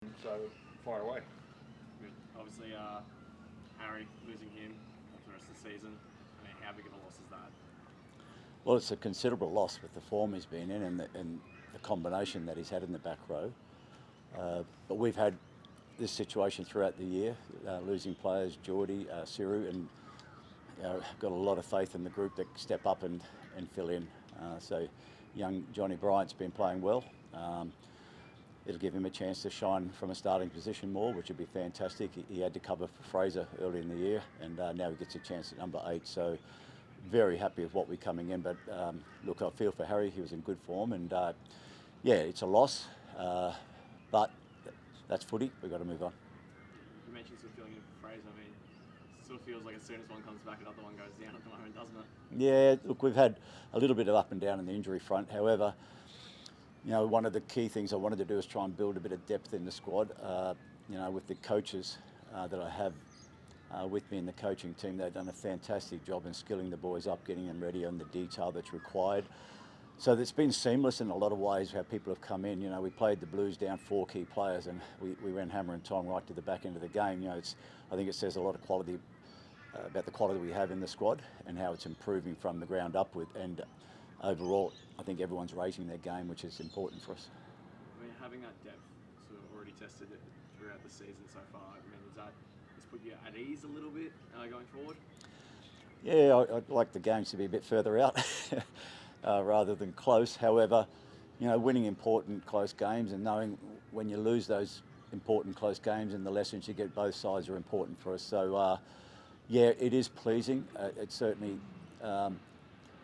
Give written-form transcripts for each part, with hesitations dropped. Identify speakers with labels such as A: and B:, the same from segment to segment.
A: So far away.
B: Obviously, Harry losing him for the rest of the season. I mean, how big of a loss is that?
C: Well, it's a considerable loss with the form he's been in and the combination that he's had in the back row. But we've had this situation throughout the year, losing players, Geordie, Siru, and got a lot of faith in the group that step up and fill in. So young Johnny Bryant's been playing well. It'll give him a chance to shine from a starting position more, which would be fantastic. He had to cover for Fraser early in the year, and now he gets a chance at number 8. So very happy with what we're coming in. But look, I feel for Harry. He was in good form, and yeah, it's a loss, but that's footy. We've got to move on.
B: You mentioned sort of feeling in for Fraser. I mean, it sort of feels like as soon as one comes back, another one goes down at the moment, doesn't it?
C: Yeah, look, we've had a little bit of up and down in the injury front. However, one of the key things I wanted to do is try and build a bit of depth in the squad. With the coaches that I have with me in the coaching team, they've done a fantastic job in skilling the boys up, getting them ready on the detail that's required. So it's been seamless in a lot of ways how people have come in. We played the Blues down 4 key players, and we went hammer and tong right to the back end of the game. I think it says a lot of quality about the quality we have in the squad and how it's improving from the ground upward. And overall, I think everyone's raising their game, which is important for us.
B: I mean, having that depth sort of already tested it throughout the season so far, I mean, has put you at ease a little bit going forward?
C: Yeah, I'd like the games to be a bit further out rather than close. However, winning important close games and knowing when you lose those important close games and the lessons you get both sides are important for us. So, yeah, it is pleasing. It certainly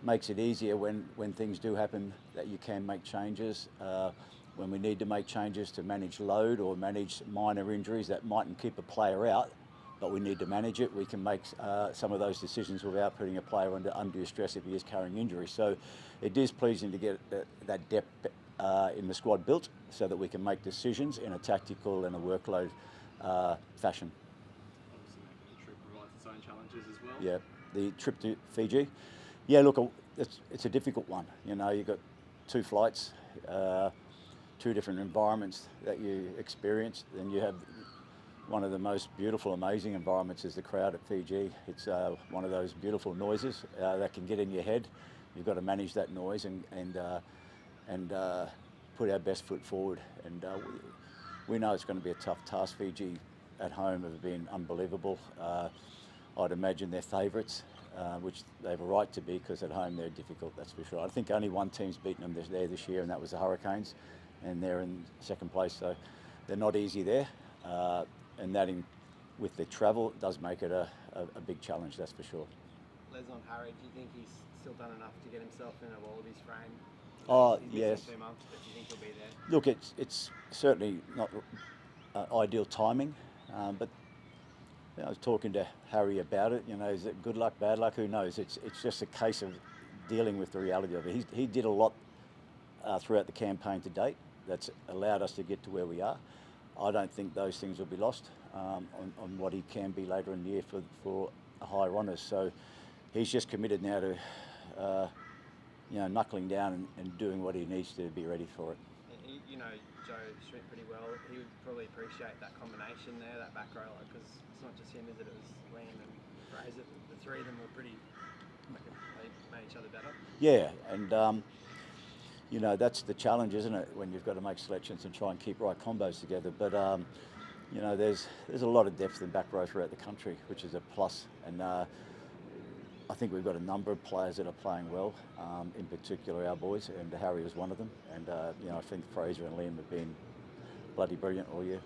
C: makes it easier when things do happen that you can make changes. When we need to make changes to manage load or manage minor injuries that mightn't keep a player out, but we need to manage it, we can make some of those decisions without putting a player under undue stress if he is carrying injury. So it is pleasing to get that depth in the squad built so that we can make decisions in a tactical and a workload fashion.
B: Obviously, making the trip provides its own challenges as well.
C: Yeah, the trip to Fiji. Yeah, look, it's a difficult one. You've got 2 flights, 2 different environments that you experience, and you have one of the most beautiful, amazing environments is the crowd at Fiji. It's one of those beautiful noises that can get in your head. You've got to manage that noise and put our best foot forward. And we know it's going to be a tough task. Fiji at home have been unbelievable. I'd imagine they're favourites, which they have a right to be because at home they're difficult, that's for sure. I think only one team's beaten them there this year, and that was the Hurricanes, and they're in second place, so they're not easy there. And that, with the travel, does make it a big challenge, that's for sure.
D: Les, on Harry, do you think he's still done enough to get himself in a Wallabies frame?
C: Oh,
D: he's
C: yes.
D: missing 2 months, but do you think he'll be there?
C: Look, it's certainly not ideal timing, but I was talking to Harry about it. Is it good luck, bad luck? Who knows? It's just a case of dealing with the reality of it. He did a lot throughout the campaign to date that's allowed us to get to where we are. I don't think those things will be lost on what he can be later in the year for a higher honours. So he's just committed now to knuckling down and doing what he needs to be ready for it.
D: You know Joe Schmidt pretty well. He would probably appreciate that combination there, that back row, because it's not just him, is it? It was Liam and Fraser. The 3 of them were pretty. They made each other better.
C: Yeah, and that's the challenge, isn't it? When you've got to make selections and try and keep right combos together. But there's a lot of depth in back row throughout the country, which is a plus. And I think we've got a number of players that are playing well, in particular our boys, and Harry was one of them. And I think Fraser and Liam have been bloody brilliant all year.